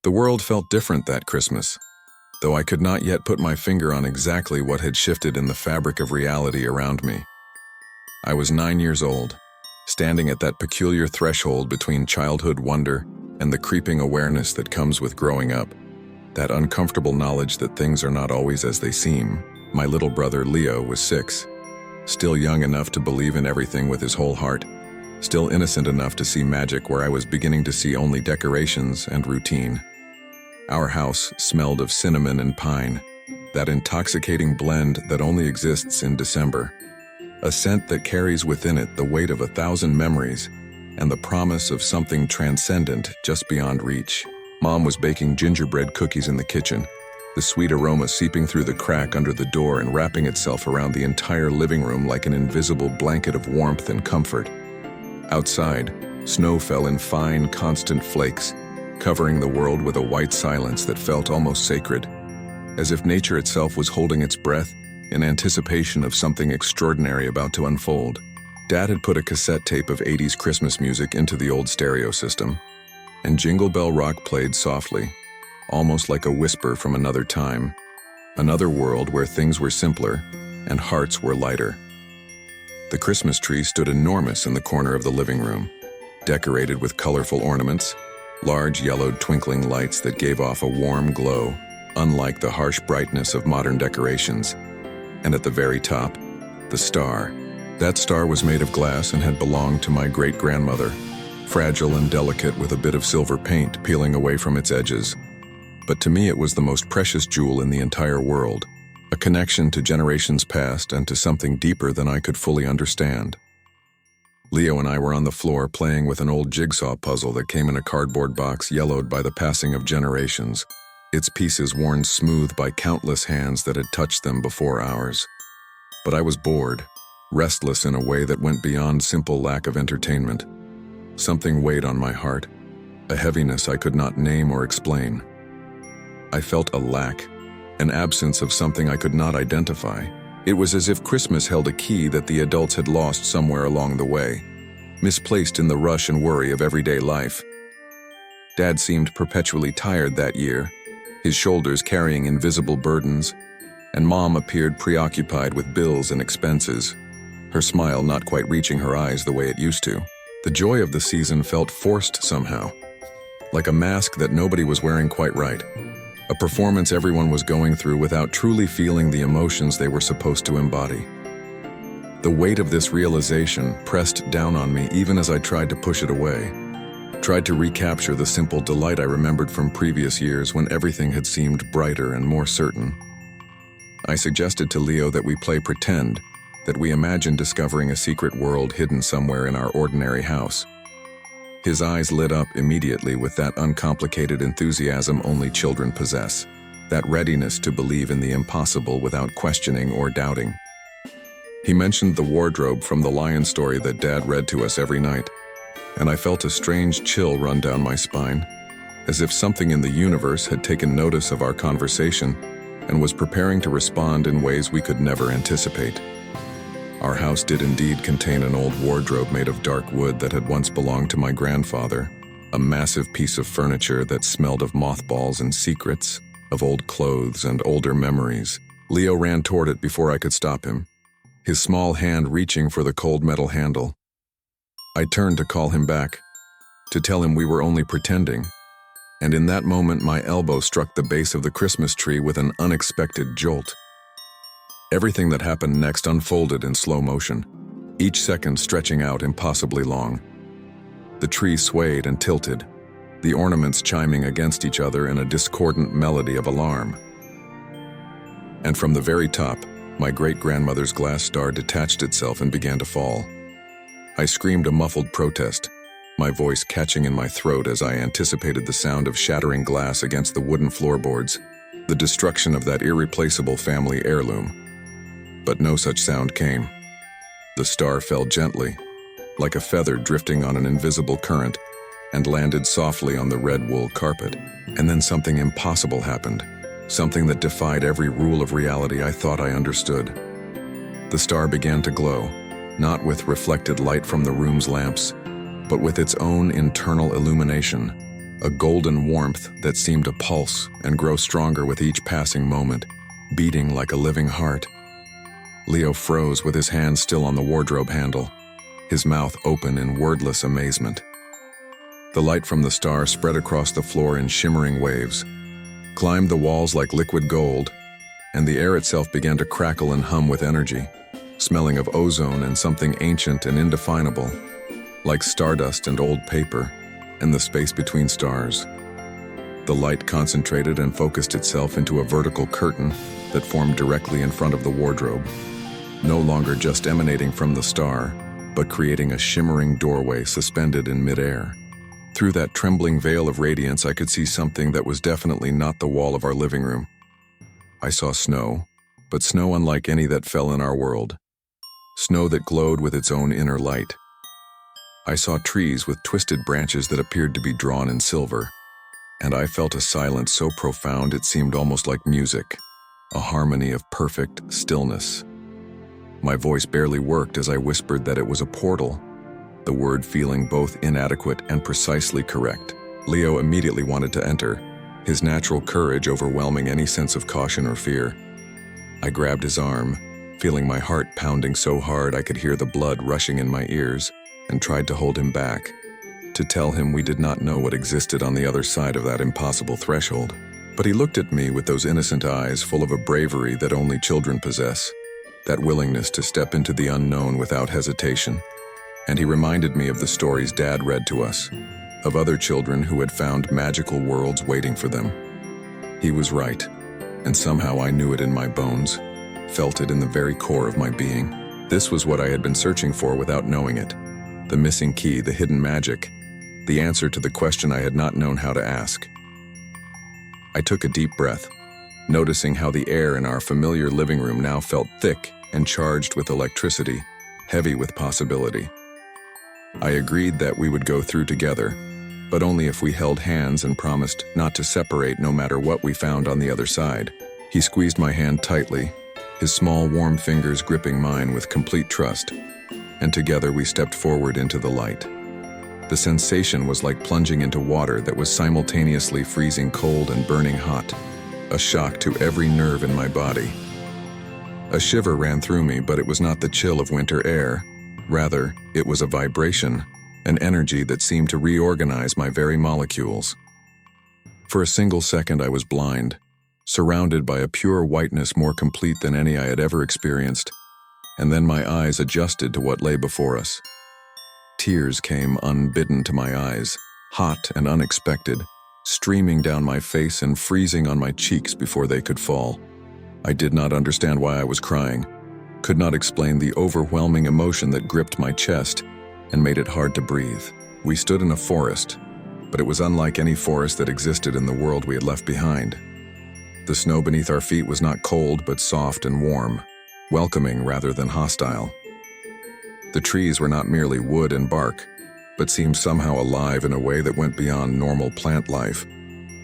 The world felt different that Christmas, though I could not yet put my finger on exactly what had shifted in the fabric of reality around me. I was 9 years old, standing at that peculiar threshold between childhood wonder and the creeping awareness that comes with growing up, that uncomfortable knowledge that things are not always as they seem. My little brother Leo was 6, still young enough to believe in everything with his whole heart, still innocent enough to see magic where I was beginning to see only decorations and routine. Our house smelled of cinnamon and pine, that intoxicating blend that only exists in December, a scent that carries within it the weight of 1,000 memories and the promise of something transcendent just beyond reach. Mom was baking gingerbread cookies in the kitchen, the sweet aroma seeping through the crack under the door and wrapping itself around the entire living room like an invisible blanket of warmth and comfort. Outside, snow fell in fine, constant flakes, covering the world with a white silence that felt almost sacred, as if nature itself was holding its breath in anticipation of something extraordinary about to unfold. Dad had put a cassette tape of 80s Christmas music into the old stereo system, and Jingle Bell Rock played softly, almost like a whisper from another time, another world where things were simpler and hearts were lighter. The Christmas tree stood enormous in the corner of the living room, decorated with colorful ornaments, large yellowed twinkling lights that gave off a warm glow, unlike the harsh brightness of modern decorations. And at the very top, the star. That star was made of glass and had belonged to my great-grandmother, fragile and delicate with a bit of silver paint peeling away from its edges. But to me it was the most precious jewel in the entire world, a connection to generations past and to something deeper than I could fully understand. Leo and I were on the floor playing with an old jigsaw puzzle that came in a cardboard box yellowed by the passing of generations, its pieces worn smooth by countless hands that had touched them before ours. But I was bored, restless in a way that went beyond simple lack of entertainment. Something weighed on my heart, a heaviness I could not name or explain. I felt a lack, an absence of something I could not identify. It was as if Christmas held a key that the adults had lost somewhere along the way, misplaced in the rush and worry of everyday life. Dad seemed perpetually tired that year, his shoulders carrying invisible burdens, and Mom appeared preoccupied with bills and expenses, her smile not quite reaching her eyes the way it used to. The joy of the season felt forced somehow, like a mask that nobody was wearing quite right, a performance everyone was going through without truly feeling the emotions they were supposed to embody. The weight of this realization pressed down on me even as I tried to push it away, tried to recapture the simple delight I remembered from previous years when everything had seemed brighter and more certain. I suggested to Leo that we play pretend, that we imagine discovering a secret world hidden somewhere in our ordinary house. His eyes lit up immediately with that uncomplicated enthusiasm only children possess, that readiness to believe in the impossible without questioning or doubting. He mentioned the wardrobe from the lion story that Dad read to us every night, and I felt a strange chill run down my spine, as if something in the universe had taken notice of our conversation and was preparing to respond in ways we could never anticipate. Our house did indeed contain an old wardrobe made of dark wood that had once belonged to my grandfather, a massive piece of furniture that smelled of mothballs and secrets, of old clothes and older memories. Leo ran toward it before I could stop him, his small hand reaching for the cold metal handle. I turned to call him back, to tell him we were only pretending, and in that moment my elbow struck the base of the Christmas tree with an unexpected jolt. Everything that happened next unfolded in slow motion, each second stretching out impossibly long. The tree swayed and tilted, the ornaments chiming against each other in a discordant melody of alarm. And from the very top, my great-grandmother's glass star detached itself and began to fall. I screamed a muffled protest, my voice catching in my throat as I anticipated the sound of shattering glass against the wooden floorboards, the destruction of that irreplaceable family heirloom. But no such sound came. The star fell gently, like a feather drifting on an invisible current, and landed softly on the red wool carpet. And then something impossible happened, something that defied every rule of reality I thought I understood. The star began to glow, not with reflected light from the room's lamps, but with its own internal illumination, a golden warmth that seemed to pulse and grow stronger with each passing moment, beating like a living heart. Leo froze with his hand still on the wardrobe handle, his mouth open in wordless amazement. The light from the star spread across the floor in shimmering waves, climbed the walls like liquid gold, and the air itself began to crackle and hum with energy, smelling of ozone and something ancient and indefinable, like stardust and old paper, and the space between stars. The light concentrated and focused itself into a vertical curtain that formed directly in front of the wardrobe, no longer just emanating from the star, but creating a shimmering doorway suspended in midair. Through that trembling veil of radiance, I could see something that was definitely not the wall of our living room. I saw snow, but snow unlike any that fell in our world. Snow that glowed with its own inner light. I saw trees with twisted branches that appeared to be drawn in silver, and I felt a silence so profound it seemed almost like music, a harmony of perfect stillness. My voice barely worked as I whispered that it was a portal, the word feeling both inadequate and precisely correct. Leo immediately wanted to enter, his natural courage overwhelming any sense of caution or fear. I grabbed his arm, feeling my heart pounding so hard I could hear the blood rushing in my ears, and tried to hold him back, to tell him we did not know what existed on the other side of that impossible threshold. But he looked at me with those innocent eyes full of a bravery that only children possess, that willingness to step into the unknown without hesitation. And he reminded me of the stories Dad read to us, of other children who had found magical worlds waiting for them. He was right, and somehow I knew it in my bones, felt it in the very core of my being. This was what I had been searching for without knowing it. The missing key, the hidden magic, the answer to the question I had not known how to ask. I took a deep breath, noticing how the air in our familiar living room now felt thick and charged with electricity, heavy with possibility. I agreed that we would go through together, but only if we held hands and promised not to separate no matter what we found on the other side. He squeezed my hand tightly, his small warm fingers gripping mine with complete trust, and together we stepped forward into the light. The sensation was like plunging into water that was simultaneously freezing cold and burning hot, a shock to every nerve in my body. A shiver ran through me, but it was not the chill of winter air. Rather, it was a vibration, an energy that seemed to reorganize my very molecules. For a single second I was blind, surrounded by a pure whiteness more complete than any I had ever experienced, and then my eyes adjusted to what lay before us. Tears came unbidden to my eyes, hot and unexpected, streaming down my face and freezing on my cheeks before they could fall. I did not understand why I was crying, could not explain the overwhelming emotion that gripped my chest and made it hard to breathe. We stood in a forest, but it was unlike any forest that existed in the world we had left behind. The snow beneath our feet was not cold but soft and warm, welcoming rather than hostile. The trees were not merely wood and bark, but seemed somehow alive in a way that went beyond normal plant life,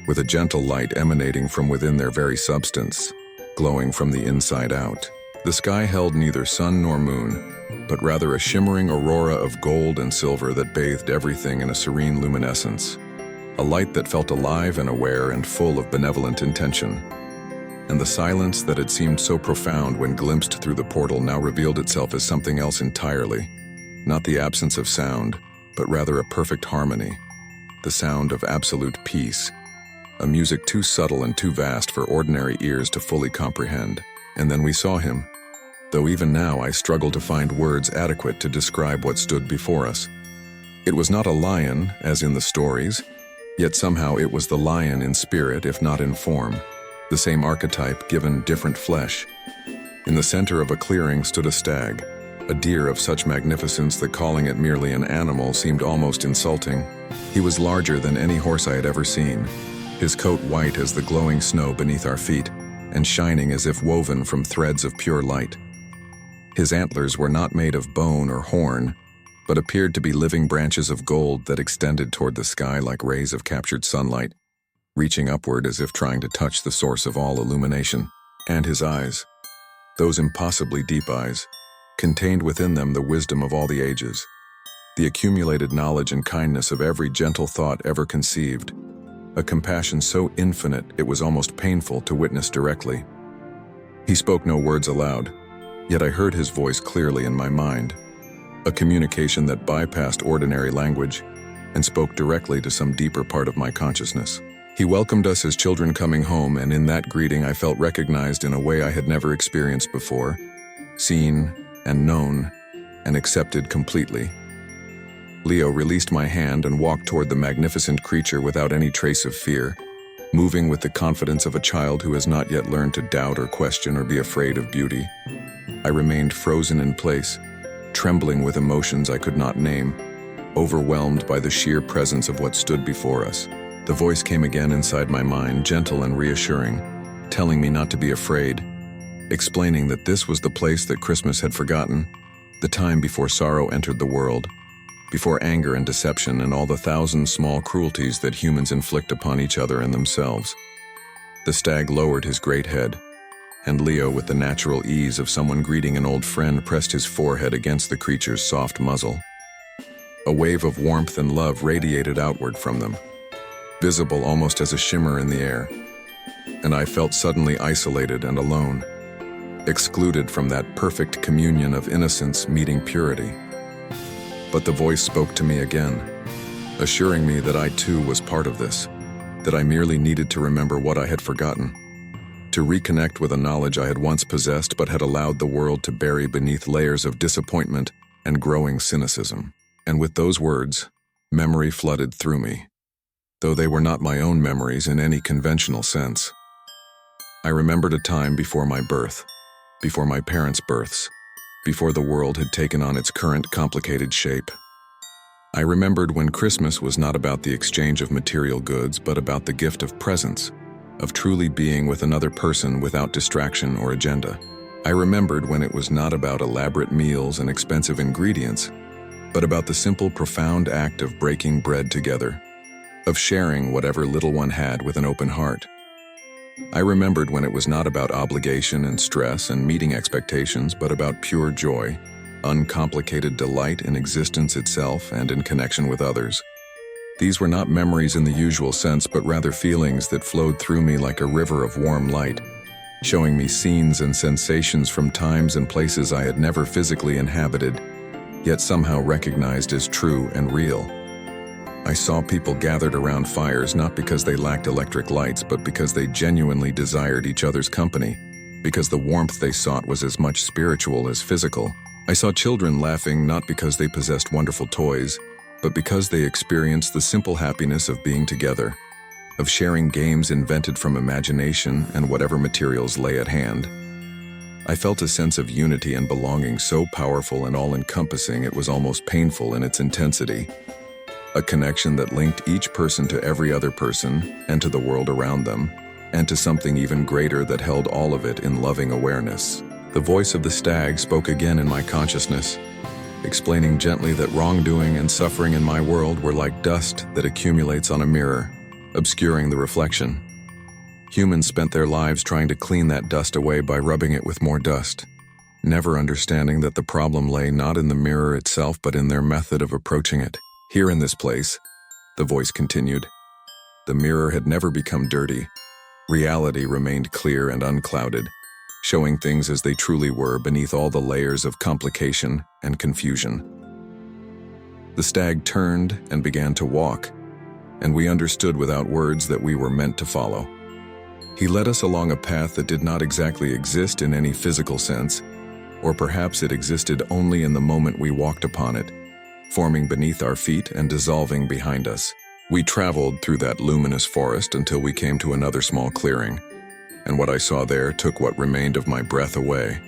with a gentle light emanating from within their very substance, glowing from the inside out. The sky held neither sun nor moon, but rather a shimmering aurora of gold and silver that bathed everything in a serene luminescence, a light that felt alive and aware and full of benevolent intention. And the silence that had seemed so profound when glimpsed through the portal now revealed itself as something else entirely, not the absence of sound, but rather a perfect harmony, the sound of absolute peace, a music too subtle and too vast for ordinary ears to fully comprehend. And then we saw him, though even now I struggle to find words adequate to describe what stood before us. It was not a lion, as in the stories, yet somehow it was the lion in spirit, if not in form, the same archetype given different flesh. In the center of a clearing stood a stag, a deer of such magnificence that calling it merely an animal seemed almost insulting. He was larger than any horse I had ever seen, his coat white as the glowing snow beneath our feet, and shining as if woven from threads of pure light. His antlers were not made of bone or horn, but appeared to be living branches of gold that extended toward the sky like rays of captured sunlight, reaching upward as if trying to touch the source of all illumination. And his eyes, those impossibly deep eyes, contained within them the wisdom of all the ages, the accumulated knowledge and kindness of every gentle thought ever conceived, a compassion so infinite it was almost painful to witness directly. He spoke no words aloud, yet I heard his voice clearly in my mind, a communication that bypassed ordinary language and spoke directly to some deeper part of my consciousness. He welcomed us as children coming home, and in that greeting I felt recognized in a way I had never experienced before, seen and known and accepted completely. Leo released my hand and walked toward the magnificent creature without any trace of fear, moving with the confidence of a child who has not yet learned to doubt or question or be afraid of beauty. I remained frozen in place, trembling with emotions I could not name, overwhelmed by the sheer presence of what stood before us. The voice came again inside my mind, gentle and reassuring, telling me not to be afraid, explaining that this was the place that Christmas had forgotten, the time before sorrow entered the world, before anger and deception and all the thousand small cruelties that humans inflict upon each other and themselves. The stag lowered his great head, and Leo, with the natural ease of someone greeting an old friend, pressed his forehead against the creature's soft muzzle. A wave of warmth and love radiated outward from them, visible almost as a shimmer in the air, and I felt suddenly isolated and alone, excluded from that perfect communion of innocence meeting purity. But the voice spoke to me again, assuring me that I too was part of this, that I merely needed to remember what I had forgotten, to reconnect with a knowledge I had once possessed but had allowed the world to bury beneath layers of disappointment and growing cynicism. And with those words, memory flooded through me, though they were not my own memories in any conventional sense. I remembered a time before my birth, before my parents' births, before the world had taken on its current complicated shape. I remembered when Christmas was not about the exchange of material goods, but about the gift of presence, of truly being with another person without distraction or agenda. I remembered when it was not about elaborate meals and expensive ingredients, but about the simple, profound act of breaking bread together, of sharing whatever little one had with an open heart. I remembered when it was not about obligation and stress and meeting expectations, but about pure joy, uncomplicated delight in existence itself and in connection with others. These were not memories in the usual sense, but rather feelings that flowed through me like a river of warm light, showing me scenes and sensations from times and places I had never physically inhabited, yet somehow recognized as true and real. I saw people gathered around fires not because they lacked electric lights, but because they genuinely desired each other's company, because the warmth they sought was as much spiritual as physical. I saw children laughing not because they possessed wonderful toys, but because they experienced the simple happiness of being together, of sharing games invented from imagination and whatever materials lay at hand. I felt a sense of unity and belonging so powerful and all-encompassing it was almost painful in its intensity. A connection that linked each person to every other person and to the world around them, and to something even greater that held all of it in loving awareness. The voice of the stag spoke again in my consciousness, explaining gently that wrongdoing and suffering in my world were like dust that accumulates on a mirror, obscuring the reflection. Humans spent their lives trying to clean that dust away by rubbing it with more dust, never understanding that the problem lay not in the mirror itself but in their method of approaching it. Here in this place, the voice continued, the mirror had never become dirty. Reality remained clear and unclouded, showing things as they truly were beneath all the layers of complication and confusion. The stag turned and began to walk, and we understood without words that we were meant to follow. He led us along a path that did not exactly exist in any physical sense, or perhaps it existed only in the moment we walked upon it, forming beneath our feet and dissolving behind us. We traveled through that luminous forest until we came to another small clearing, and what I saw there took what remained of my breath away.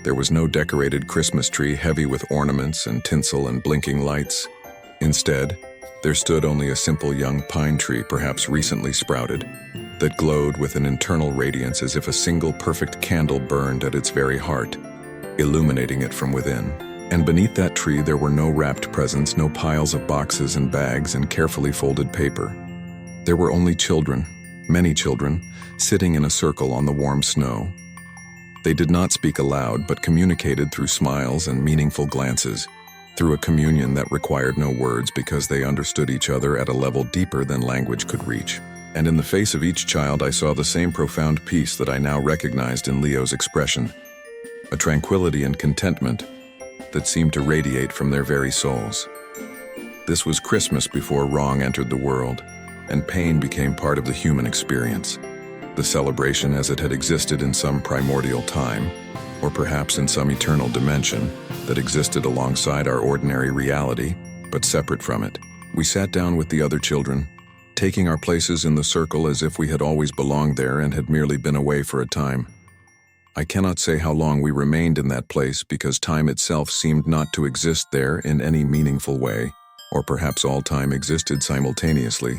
There was no decorated Christmas tree heavy with ornaments and tinsel and blinking lights. Instead, there stood only a simple young pine tree, perhaps recently sprouted, that glowed with an internal radiance as if a single perfect candle burned at its very heart, illuminating it from within. And beneath that tree there were no wrapped presents, no piles of boxes and bags and carefully folded paper. There were only children, many children, sitting in a circle on the warm snow. They did not speak aloud, but communicated through smiles and meaningful glances, through a communion that required no words because they understood each other at a level deeper than language could reach. And in the face of each child, I saw the same profound peace that I now recognized in Leo's expression, a tranquility and contentment that seemed to radiate from their very souls. This was Christmas before wrong entered the world, and pain became part of the human experience. The celebration as it had existed in some primordial time, or perhaps in some eternal dimension that existed alongside our ordinary reality, but separate from it. We sat down with the other children, taking our places in the circle as if we had always belonged there and had merely been away for a time. I cannot say how long we remained in that place because time itself seemed not to exist there in any meaningful way, or perhaps all time existed simultaneously.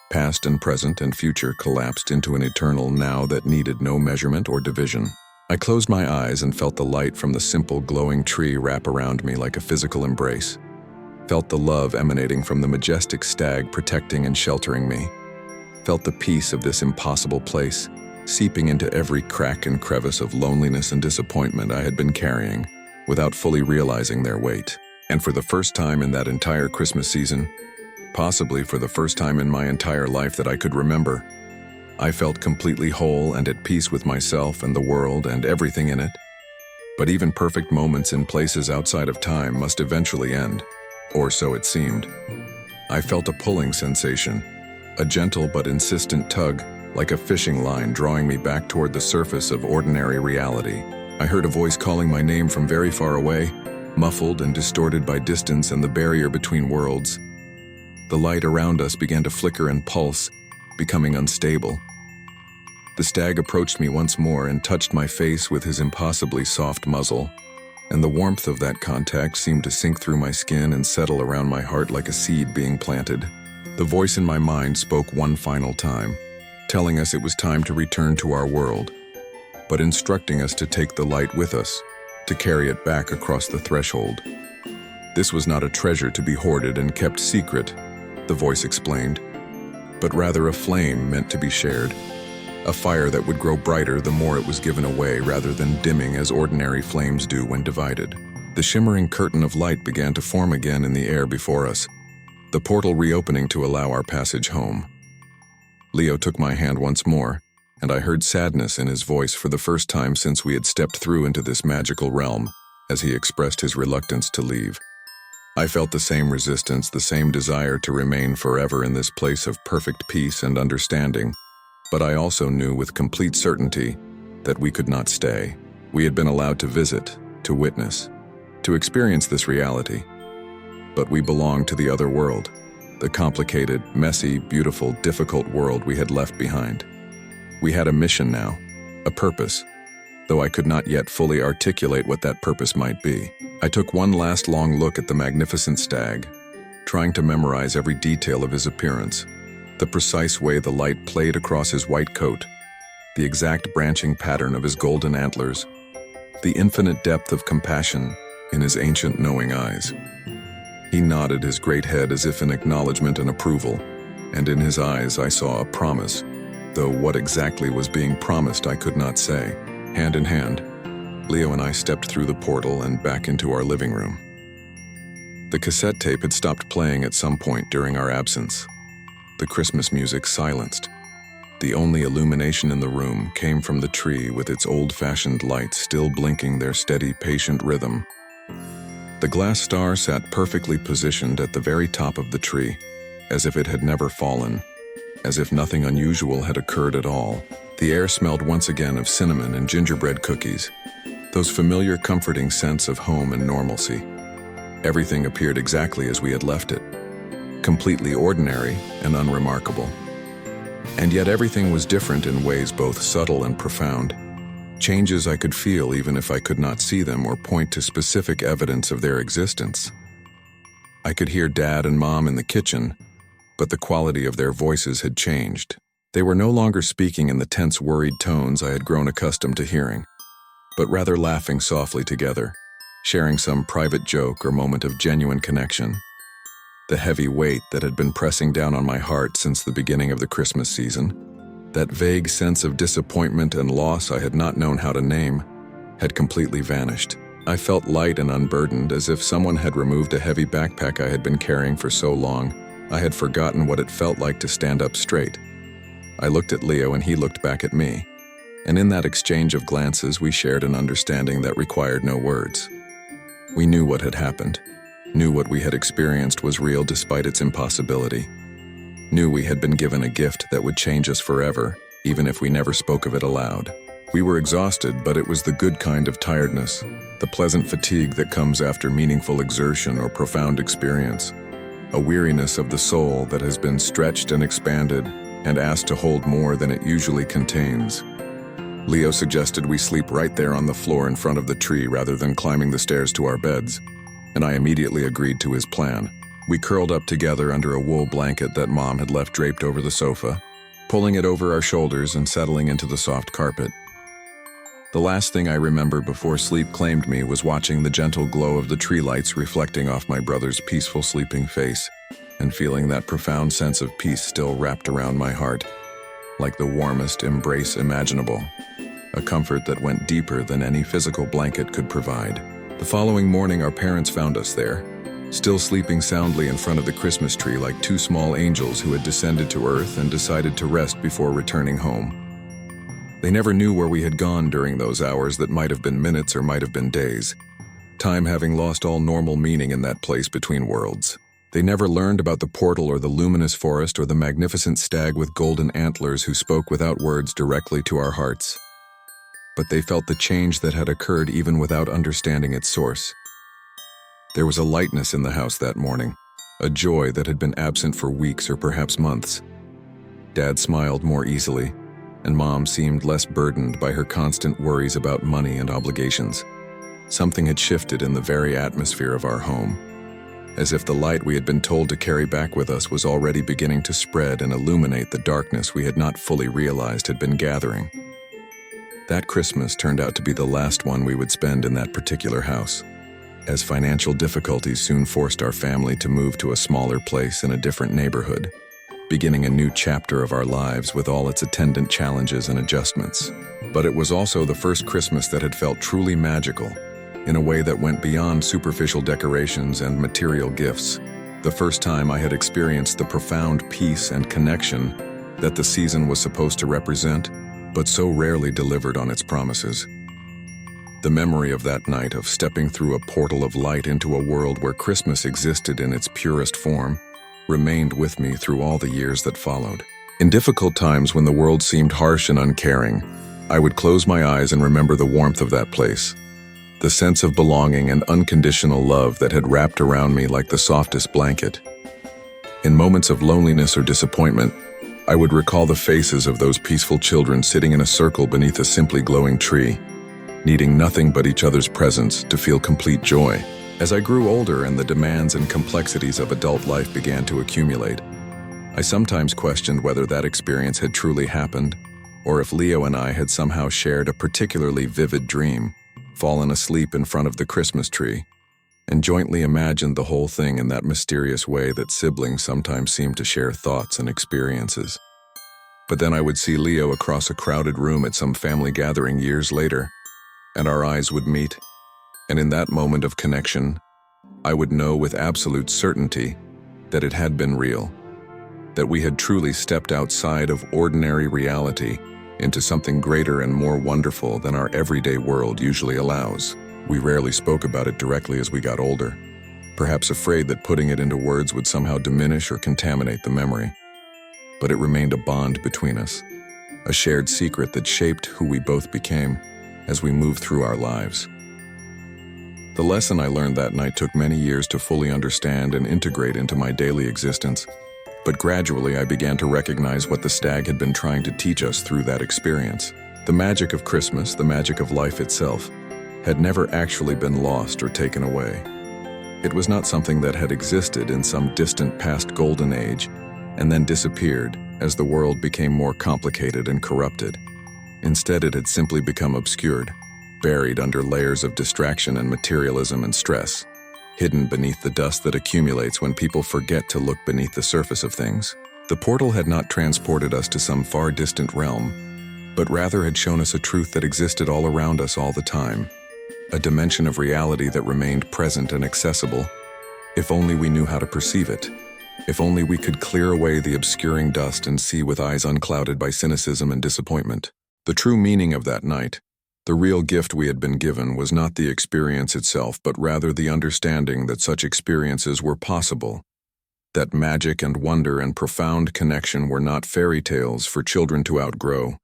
Past and present and future collapsed into an eternal now that needed no measurement or division. I closed my eyes and felt the light from the simple glowing tree wrap around me like a physical embrace. Felt the love emanating from the majestic stag protecting and sheltering me. Felt the peace of this impossible place, seeping into every crack and crevice of loneliness and disappointment I had been carrying, without fully realizing their weight. And for the first time in that entire Christmas season, possibly for the first time in my entire life that I could remember, I felt completely whole and at peace with myself and the world and everything in it. But even perfect moments in places outside of time must eventually end, or so it seemed. I felt a pulling sensation, a gentle but insistent tug, like a fishing line drawing me back toward the surface of ordinary reality. I heard a voice calling my name from very far away, muffled and distorted by distance and the barrier between worlds. The light around us began to flicker and pulse, becoming unstable. The stag approached me once more and touched my face with his impossibly soft muzzle, and the warmth of that contact seemed to sink through my skin and settle around my heart like a seed being planted. The voice in my mind spoke one final time, telling us it was time to return to our world, but instructing us to take the light with us, to carry it back across the threshold. This was not a treasure to be hoarded and kept secret, the voice explained, but rather a flame meant to be shared, a fire that would grow brighter the more it was given away rather than dimming as ordinary flames do when divided. The shimmering curtain of light began to form again in the air before us, the portal reopening to allow our passage home. Leo took my hand once more, and I heard sadness in his voice for the first time since we had stepped through into this magical realm, as he expressed his reluctance to leave. I felt the same resistance, the same desire to remain forever in this place of perfect peace and understanding, but I also knew with complete certainty that we could not stay. We had been allowed to visit, to witness, to experience this reality, but we belonged to the other world, the complicated, messy, beautiful, difficult world we had left behind. We had a mission now, a purpose, though I could not yet fully articulate what that purpose might be. I took one last long look at the magnificent stag, trying to memorize every detail of his appearance, the precise way the light played across his white coat, the exact branching pattern of his golden antlers, the infinite depth of compassion in his ancient knowing eyes. He nodded his great head as if in acknowledgement and approval, and in his eyes I saw a promise, though what exactly was being promised I could not say. Hand in hand, Leo and I stepped through the portal and back into our living room. The cassette tape had stopped playing at some point during our absence. The Christmas music silenced. The only illumination in the room came from the tree with its old-fashioned lights still blinking their steady, patient rhythm. The glass star sat perfectly positioned at the very top of the tree, as if it had never fallen, as if nothing unusual had occurred at all. The air smelled once again of cinnamon and gingerbread cookies, those familiar comforting scents of home and normalcy. Everything appeared exactly as we had left it, completely ordinary and unremarkable. And yet everything was different in ways both subtle and profound, changes I could feel even if I could not see them or point to specific evidence of their existence. I could hear Dad and Mom in the kitchen, but the quality of their voices had changed. They were no longer speaking in the tense, worried tones I had grown accustomed to hearing, but rather laughing softly together, sharing some private joke or moment of genuine connection. The heavy weight that had been pressing down on my heart since the beginning of the Christmas season, that vague sense of disappointment and loss I had not known how to name, had completely vanished. I felt light and unburdened, as if someone had removed a heavy backpack I had been carrying for so long, I had forgotten what it felt like to stand up straight. I looked at Leo and he looked back at me, and in that exchange of glances we shared an understanding that required no words. We knew what had happened, knew what we had experienced was real despite its impossibility, knew we had been given a gift that would change us forever, even if we never spoke of it aloud. We were exhausted, but it was the good kind of tiredness, the pleasant fatigue that comes after meaningful exertion or profound experience, a weariness of the soul that has been stretched and expanded and asked to hold more than it usually contains. Leo suggested we sleep right there on the floor in front of the tree rather than climbing the stairs to our beds, and I immediately agreed to his plan. We curled up together under a wool blanket that Mom had left draped over the sofa, pulling it over our shoulders and settling into the soft carpet. The last thing I remember before sleep claimed me was watching the gentle glow of the tree lights reflecting off my brother's peaceful sleeping face, and feeling that profound sense of peace still wrapped around my heart, like the warmest embrace imaginable, a comfort that went deeper than any physical blanket could provide. The following morning, our parents found us there, still sleeping soundly in front of the Christmas tree like two small angels who had descended to earth and decided to rest before returning home. They never knew where we had gone during those hours that might have been minutes or might have been days, time having lost all normal meaning in that place between worlds. They never learned about the portal or the luminous forest or the magnificent stag with golden antlers who spoke without words directly to our hearts. But they felt the change that had occurred even without understanding its source. There was a lightness in the house that morning, a joy that had been absent for weeks or perhaps months. Dad smiled more easily, and Mom seemed less burdened by her constant worries about money and obligations. Something had shifted in the very atmosphere of our home, as if the light we had been told to carry back with us was already beginning to spread and illuminate the darkness we had not fully realized had been gathering. That Christmas turned out to be the last one we would spend in that particular house, as financial difficulties soon forced our family to move to a smaller place in a different neighborhood, beginning a new chapter of our lives with all its attendant challenges and adjustments. But it was also the first Christmas that had felt truly magical, in a way that went beyond superficial decorations and material gifts. The first time I had experienced the profound peace and connection that the season was supposed to represent, but so rarely delivered on its promises. The memory of that night of stepping through a portal of light into a world where Christmas existed in its purest form remained with me through all the years that followed. In difficult times when the world seemed harsh and uncaring, I would close my eyes and remember the warmth of that place, the sense of belonging and unconditional love that had wrapped around me like the softest blanket. In moments of loneliness or disappointment, I would recall the faces of those peaceful children sitting in a circle beneath a simply glowing tree, needing nothing but each other's presence to feel complete joy. As I grew older and the demands and complexities of adult life began to accumulate, I sometimes questioned whether that experience had truly happened, or if Leo and I had somehow shared a particularly vivid dream, fallen asleep in front of the Christmas tree, and jointly imagined the whole thing in that mysterious way that siblings sometimes seem to share thoughts and experiences. But then I would see Leo across a crowded room at some family gathering years later, and our eyes would meet, and in that moment of connection, I would know with absolute certainty that it had been real, that we had truly stepped outside of ordinary reality into something greater and more wonderful than our everyday world usually allows. We rarely spoke about it directly as we got older, perhaps afraid that putting it into words would somehow diminish or contaminate the memory. But it remained a bond between us, a shared secret that shaped who we both became as we moved through our lives. The lesson I learned that night took many years to fully understand and integrate into my daily existence, but gradually I began to recognize what the stag had been trying to teach us through that experience. The magic of Christmas, the magic of life itself, had never actually been lost or taken away. It was not something that had existed in some distant past golden age and then disappeared as the world became more complicated and corrupted. Instead, it had simply become obscured, buried under layers of distraction and materialism and stress, hidden beneath the dust that accumulates when people forget to look beneath the surface of things. The portal had not transported us to some far distant realm, but rather had shown us a truth that existed all around us all the time, a dimension of reality that remained present and accessible, if only we knew how to perceive it. If only we could clear away the obscuring dust and see with eyes unclouded by cynicism and disappointment. The true meaning of that night, the real gift we had been given, was not the experience itself, but rather the understanding that such experiences were possible, that magic and wonder and profound connection were not fairy tales for children to outgrow,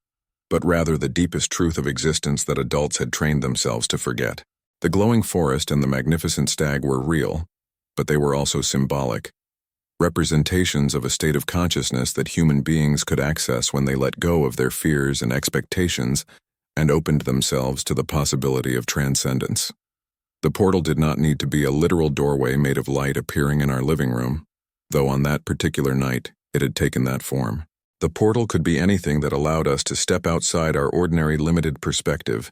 but rather the deepest truth of existence that adults had trained themselves to forget. The glowing forest and the magnificent stag were real, but they were also symbolic, representations of a state of consciousness that human beings could access when they let go of their fears and expectations and opened themselves to the possibility of transcendence. The portal did not need to be a literal doorway made of light appearing in our living room, though on that particular night it had taken that form. The portal could be anything that allowed us to step outside our ordinary limited perspective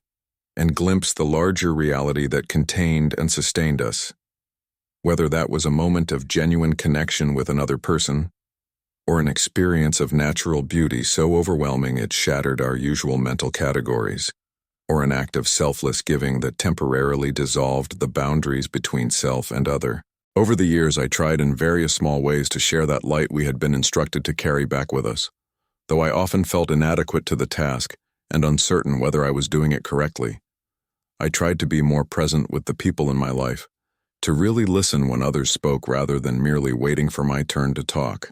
and glimpse the larger reality that contained and sustained us, whether that was a moment of genuine connection with another person, or an experience of natural beauty so overwhelming it shattered our usual mental categories, or an act of selfless giving that temporarily dissolved the boundaries between self and other. Over the years, I tried in various small ways to share that light we had been instructed to carry back with us, though I often felt inadequate to the task and uncertain whether I was doing it correctly. I tried to be more present with the people in my life, to really listen when others spoke rather than merely waiting for my turn to talk.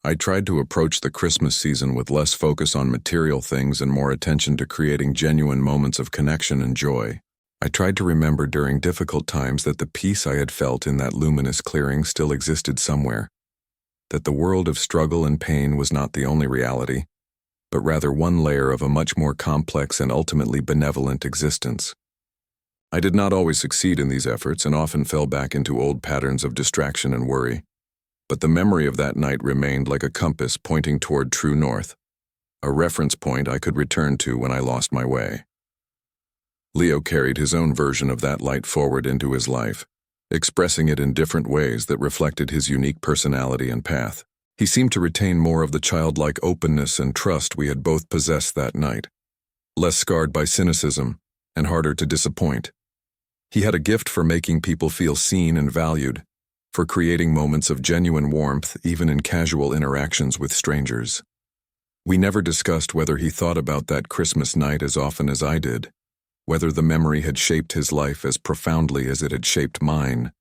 I tried to approach the Christmas season with less focus on material things and more attention to creating genuine moments of connection and joy. I tried to remember during difficult times that the peace I had felt in that luminous clearing still existed somewhere, that the world of struggle and pain was not the only reality, but rather one layer of a much more complex and ultimately benevolent existence. I did not always succeed in these efforts and often fell back into old patterns of distraction and worry, but the memory of that night remained like a compass pointing toward true north, a reference point I could return to when I lost my way. Leo carried his own version of that light forward into his life, expressing it in different ways that reflected his unique personality and path. He seemed to retain more of the childlike openness and trust we had both possessed that night, less scarred by cynicism and harder to disappoint. He had a gift for making people feel seen and valued, for creating moments of genuine warmth even in casual interactions with strangers. We never discussed whether he thought about that Christmas night as often as I did, whether the memory had shaped his life as profoundly as it had shaped mine,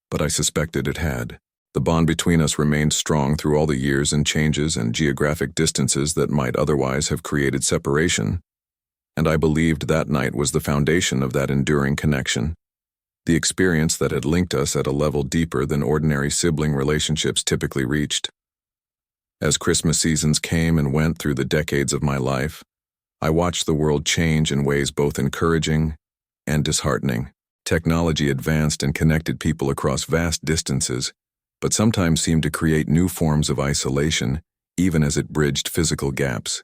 but I suspected it had. The bond between us remained strong through all the years and changes and geographic distances that might otherwise have created separation, and I believed that night was the foundation of that enduring connection, the experience that had linked us at a level deeper than ordinary sibling relationships typically reached. As Christmas seasons came and went through the decades of my life, I watched the world change in ways both encouraging and disheartening. Technology advanced and connected people across vast distances, but sometimes seemed to create new forms of isolation, even as it bridged physical gaps.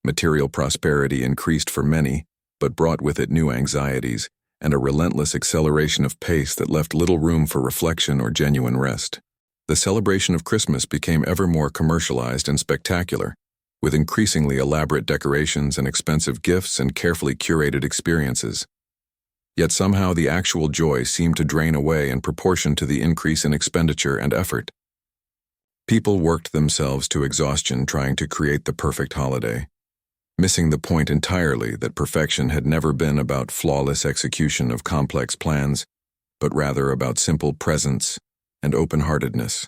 Material prosperity increased for many, but brought with it new anxieties and a relentless acceleration of pace that left little room for reflection or genuine rest. The celebration of Christmas became ever more commercialized and spectacular, with increasingly elaborate decorations and expensive gifts and carefully curated experiences. Yet somehow the actual joy seemed to drain away in proportion to the increase in expenditure and effort. People worked themselves to exhaustion trying to create the perfect holiday, missing the point entirely that perfection had never been about flawless execution of complex plans, but rather about simple presence and open-heartedness.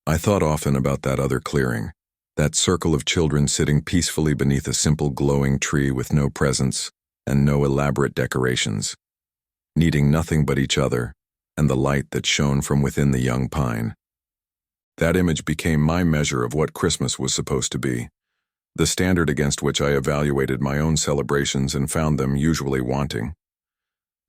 I thought often about that other clearing, that circle of children sitting peacefully beneath a simple glowing tree with no presents and no elaborate decorations, needing nothing but each other and the light that shone from within the young pine. That image became my measure of what Christmas was supposed to be, the standard against which I evaluated my own celebrations and found them usually wanting.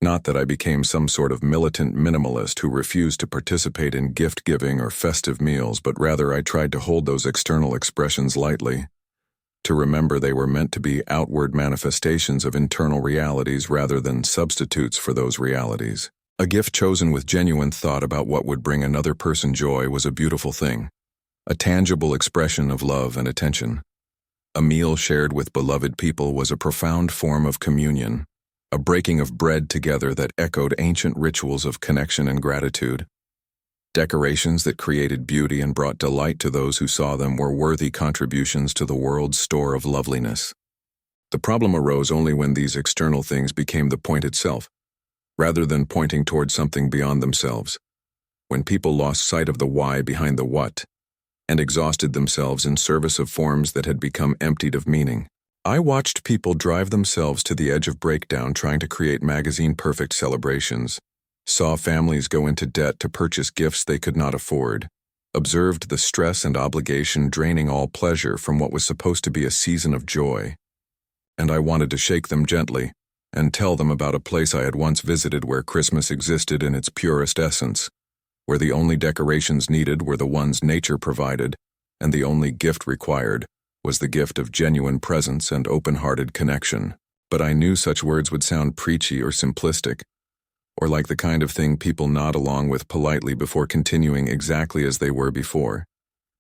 Not that I became some sort of militant minimalist who refused to participate in gift-giving or festive meals, but rather I tried to hold those external expressions lightly, to remember they were meant to be outward manifestations of internal realities rather than substitutes for those realities. A gift chosen with genuine thought about what would bring another person joy was a beautiful thing, a tangible expression of love and attention. A meal shared with beloved people was a profound form of communion, a breaking of bread together that echoed ancient rituals of connection and gratitude. Decorations that created beauty and brought delight to those who saw them were worthy contributions to the world's store of loveliness. The problem arose only when these external things became the point itself, rather than pointing towards something beyond themselves. When people lost sight of the why behind the what, and exhausted themselves in service of forms that had become emptied of meaning. I watched people drive themselves to the edge of breakdown trying to create magazine-perfect celebrations, saw families go into debt to purchase gifts they could not afford, observed the stress and obligation draining all pleasure from what was supposed to be a season of joy. And I wanted to shake them gently and tell them about a place I had once visited where Christmas existed in its purest essence, where the only decorations needed were the ones nature provided, and the only gift required was the gift of genuine presence and open-hearted connection. But I knew such words would sound preachy or simplistic, or like the kind of thing people nod along with politely before continuing exactly as they were before,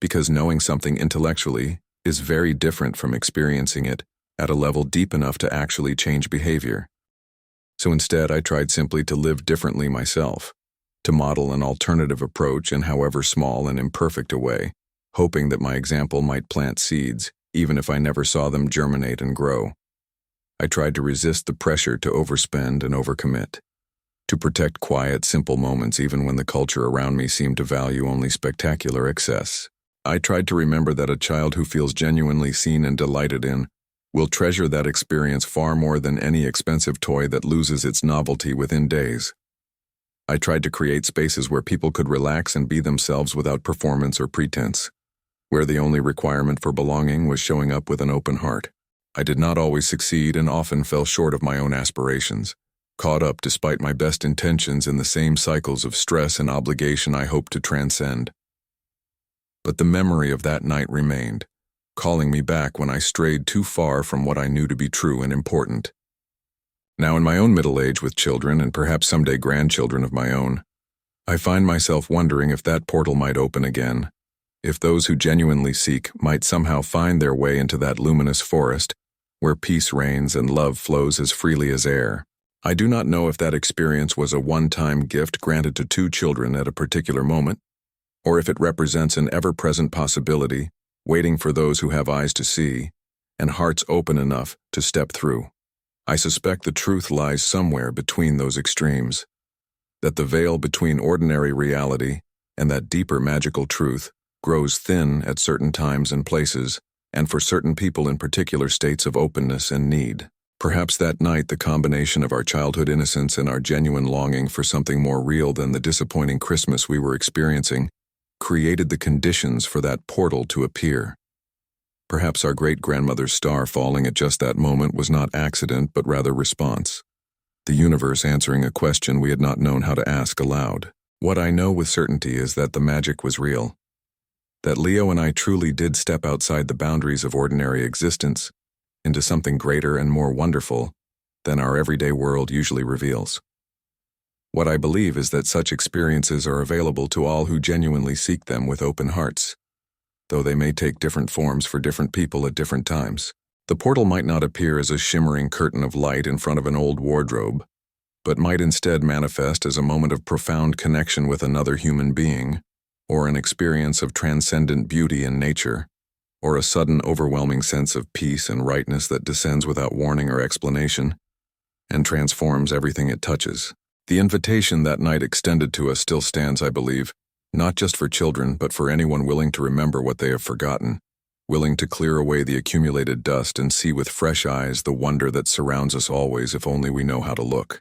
because knowing something intellectually is very different from experiencing it at a level deep enough to actually change behavior. So instead, I tried simply to live differently myself, to model an alternative approach in however small and imperfect a way, hoping that my example might plant seeds, even if I never saw them germinate and grow. I tried to resist the pressure to overspend and overcommit, to protect quiet, simple moments even when the culture around me seemed to value only spectacular excess. I tried to remember that a child who feels genuinely seen and delighted in will treasure that experience far more than any expensive toy that loses its novelty within days. I tried to create spaces where people could relax and be themselves without performance or pretense, where the only requirement for belonging was showing up with an open heart. I did not always succeed and often fell short of my own aspirations, caught up despite my best intentions in the same cycles of stress and obligation I hoped to transcend. But the memory of that night remained, calling me back when I strayed too far from what I knew to be true and important. Now in my own middle age with children and perhaps someday grandchildren of my own, I find myself wondering if that portal might open again, if those who genuinely seek might somehow find their way into that luminous forest where peace reigns and love flows as freely as air. I do not know if that experience was a one-time gift granted to two children at a particular moment, or if it represents an ever-present possibility waiting for those who have eyes to see and hearts open enough to step through. I suspect the truth lies somewhere between those extremes, that the veil between ordinary reality and that deeper magical truth grows thin at certain times and places, and for certain people in particular states of openness and need. Perhaps that night the combination of our childhood innocence and our genuine longing for something more real than the disappointing Christmas we were experiencing created the conditions for that portal to appear. Perhaps our great-grandmother's star falling at just that moment was not accident but rather response, the universe answering a question we had not known how to ask aloud. What I know with certainty is that the magic was real, that Leo and I truly did step outside the boundaries of ordinary existence into something greater and more wonderful than our everyday world usually reveals. What I believe is that such experiences are available to all who genuinely seek them with open hearts, though they may take different forms for different people at different times. The portal might not appear as a shimmering curtain of light in front of an old wardrobe, but might instead manifest as a moment of profound connection with another human being, or an experience of transcendent beauty in nature, or a sudden overwhelming sense of peace and rightness that descends without warning or explanation, and transforms everything it touches. The invitation that night extended to us still stands, I believe, not just for children, but for anyone willing to remember what they have forgotten, willing to clear away the accumulated dust and see with fresh eyes the wonder that surrounds us always if only we know how to look.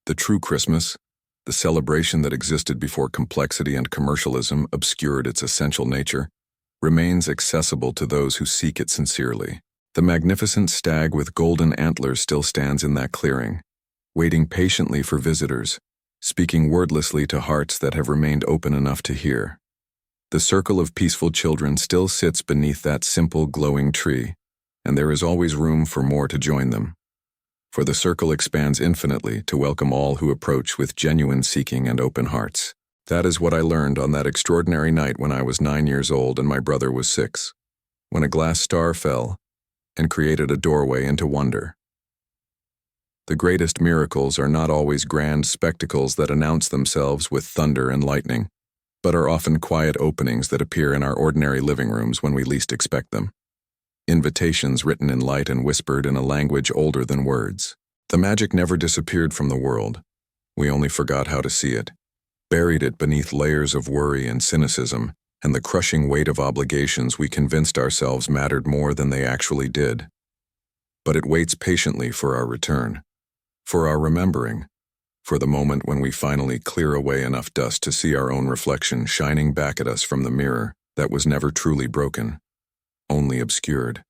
The true Christmas, the celebration that existed before complexity and commercialism obscured its essential nature, remains accessible to those who seek it sincerely. The magnificent stag with golden antlers still stands in that clearing, waiting patiently for visitors, speaking wordlessly to hearts that have remained open enough to hear. The circle of peaceful children still sits beneath that simple, glowing tree, and there is always room for more to join them. For the circle expands infinitely to welcome all who approach with genuine seeking and open hearts. That is what I learned on that extraordinary night when I was 9 years old and my brother was 6, when a glass star fell and created a doorway into wonder. The greatest miracles are not always grand spectacles that announce themselves with thunder and lightning, but are often quiet openings that appear in our ordinary living rooms when we least expect them. Invitations written in light and whispered in a language older than words. The magic never disappeared from the world. We only forgot how to see it, buried it beneath layers of worry and cynicism, and the crushing weight of obligations we convinced ourselves mattered more than they actually did. But it waits patiently for our return, for our remembering, for the moment when we finally clear away enough dust to see our own reflection shining back at us from the mirror that was never truly broken, only obscured.